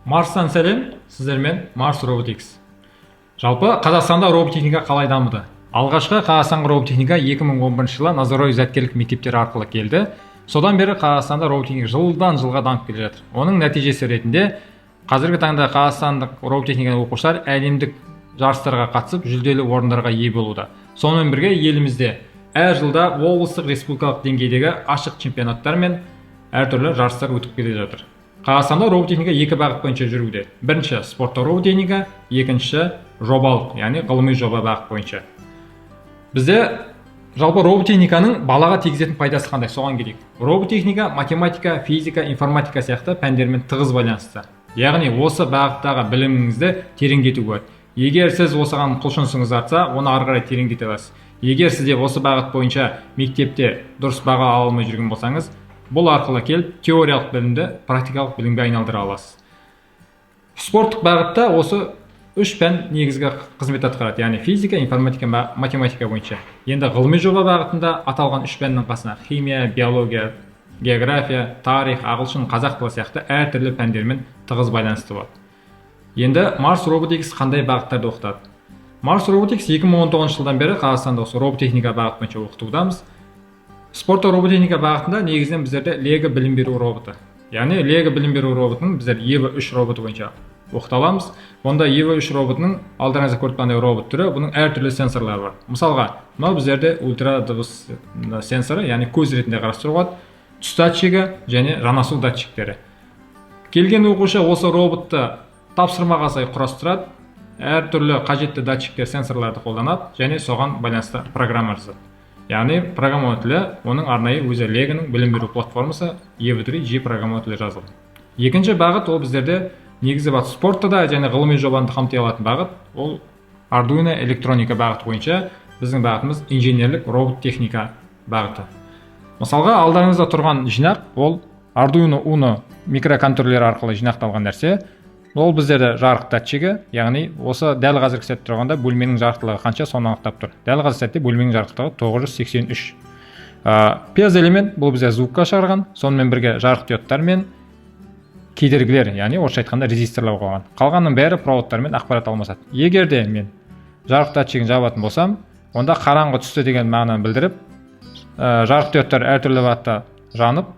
Марстан сәлем, сіздермен Марс Robotics. Жалпы Қазақстанда роботехника қалай дамыды? Алғашқы Қазақстанға роботехника 2011 жылы Назарбаев зияткерлік мектептері арқылы келді. Содан бері Қазақстанда роботехника жылдан жылға дамып келе жатыр. Оның нәтижесі ретінде қазіргі таңда қазақстандық роботехника оқушылар әлемдік жарыстарға қатысып, жүлделі орындарға ие болуда. Сонымен бірге елімізде әр жылда облыстық республикалық деңгейдегі ашық чемпионаттар мен әртүрлі жарыстар өтіп келе жатыр. Қазақстанда роботехника екі бағыт бойынша жүруде. Бірінші спорттық роботехника, екінші жобалық, яғни ғылыми жоба бағыт бойынша. Бізде жалпы роботехниканың балаға тигізетін пайдасы қандай, соған керек. Роботехника, математика, физика, информатика сияқты пәндермен тығыз байланысты. Яғни осы бағыттағы біліміңізді тереңдету болады. Егер сіз осыған құлшынысыңыз артса, оны ары қарай тереңдете аласыз. Егер сізде осы бағыт бойынша мектепте дұрыс баға ала алмай жүрген болсаңыз, бұл арқылы келіп теориялық білімді практикалық білімге айналдыра аласыз. Спорттық бағытта осы үш пән негізгі қызмет атқарады, яғни физика, информатика, математика бойынша. Енді ғылыми жоба бағытында аталған үш пәннің қасына химия, биология, география, тарих, ағылшын, қазақ тілі сияқты әртүрлі пәндермен тығыз байланысты болады. Енді Марс Robotics қандай бағыттарды оқытады? Марс Robotics 2019 жылдан бері Қазақстанда осы роботехника бағыт бойынша оқытудамыз. Спорттық роботехника бағытында негізінен біздерде Лего білім беру роботы. Яғни Лего білім беру роботының біздер EVA3 роботы бойынша оқыталамыз. Онда EVA3 роботының алдарыңызда көріп қандай робот түрі, бұның әртүрлі сенсорлары бар. Мысалға, мынау біздерде ультра дыбыс сенсоры, яғни көз ретінде қарастыруға, түс датчигі және жанасу датчиктері. Келген оқушы осы роботты тапсырмаға сай құрастырады, әртүрлі қажетті датчиктер, сенсорларды қолданады және соған байланысты программа жазады. Яғни программа тілі оның арнайы өзі Легоның білім беру платформасы EVA3G программа тілі жазылды. Екінші бағыт ол біздерде негізі бар спортта да және ғылыми жобаны қамти алатын бағыт, ол Arduino электроника бағыты бойынша біздің бағытымыз инженерлік робот техника бағыты. Мысалға, алдарыңызда тұрған жинақ ол Arduino Uno микроконтроллер арқылы жинақталған нәрсе. Ол біздерде жарық датчигі, яғни осы дәл қазіргі сәтте тұрғанда бөлменің жарықтылығы қанша, соны анықтап тұр. Дәл қазіргі сәтте бөлменің жарықтылығы 983. Пиаз элемент бұл бізде звукқа шығарған, сонымен бірге жарық диодтар мен кедергілер, яғни орысша айтқанда резисторлар қойған. Қалғанның бәрі проводтармен ақпарат алмасады. Егер де мен жарық датчигін жабатын болсам, онда қараңғы түсті деген мағынаны білдіріп, жарық диодтар әртүрлі уақытта жанып,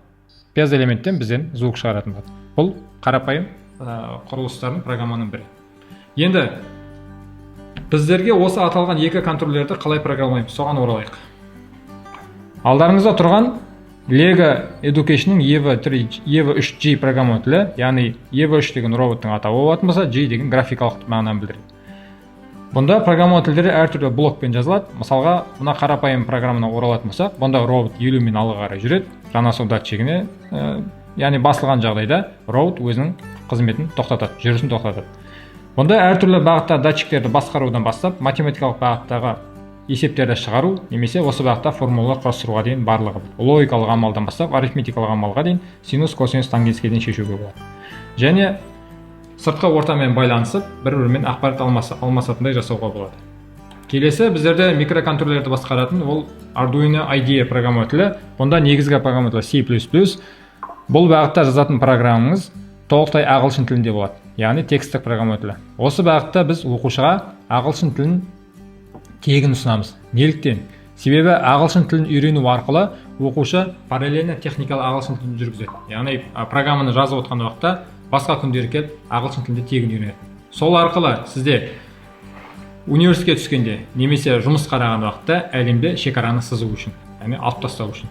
пиаз элементтен бізден звук шығаратын болады. Бұл қарапайым құрылыстардың программаның бірі. Енді біздерге осы аталған екі контроллерді қалай программалаймыз, соған оралайық. Алдарыңызда тұрған Lego Education'ның EVA3G программа тілі, яғни EVA3 деген роботтың атауы болатын болса, G деген графикалық мағынаны білдіреді. Бұнда программа тілдері әртүрлі блокпен жазылады. Мысалға, мына қарапайым программаны оралатын болсақ, бұнда робот 50 мен алға қарай жүреді, жанасу датчигіне, яғни басылған жағдайда робот өзінің қызметін тоқтатады, жүрісін тоқтатады. Бұнда әртүрлі бағытта датчиктерді басқарудан бастап, математикалық бағыттағы есептерді шығару, немесе осы бағытта формулалар құрастыруға дейін барлығы. Логикалық амалдан бастап, арифметикалық амалға дейін, синус, косинус, тангенске дейін шешуге болады. Және сыртқы ортамен байланысып, бір-бірімен ақпарат алмасатындай жасауға болады. Келесі біздерде микроконтроллерді басқаратын ол Arduino IDE программа тілі. Бұнда негізгі программа тілі C++. Бұл бағытта жазатын программаңыз толықтай ағылшын тілінде болады, яғни текстік программа тілі. Осы бағытта біз оқушыға ағылшын тілін тегін ұсынамыз. Неліктен? Себебі ағылшын тілін үйрену арқылы оқушы параллельно техникалық ағылшын тілін жүргізеді. Яғни программаны жазып отқан уақытта басқа күндері келіп ағылшын тілінде тегін үйренеді. Сол арқылы сізде университетке түскенде немесе жұмыс қараған уақытта әлемде шекараны сызу үшін, яғни алып тастау үшін.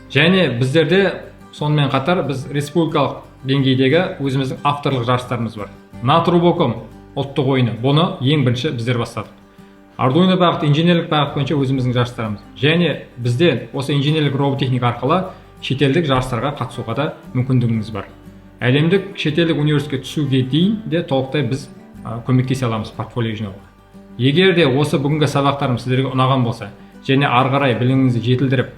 Және біздерде сонымен қатар біз республикалық деңгейдегі өзіміздің авторлық жарыстарымыз бар. Натрубоком ұлттық ойыны, бұны ең бірінші біздер бастадық. Arduino бағыт, инженерлік бағыт бойынша өзіміздің жарыстарымыз. Және бізде осы инженерлік роботехника арқылы шетелдік жарыстарға қатысуға да мүмкіндігіміз бар. Әлемдік шетелдік университетке түсуге дейін де толықтай біз көмектесе аламыз портфолио жинауға. Егер де осы бүгінгі сабақтарым сіздерге ұнаған болса, және ары қарай біліміңізді жетілдіріп,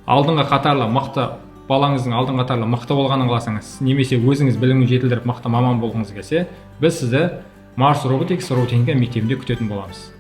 алдыңғы қатарлы мықты балаңыздың алдыңғы қатарлы мықты болғанын қаласаңыз, немесе өзіңіз біліміңізді жетілдіріп мықты маман болғыңыз келсе, біз сізді Марс Robotics роботехника мектебінде күтетін боламыз.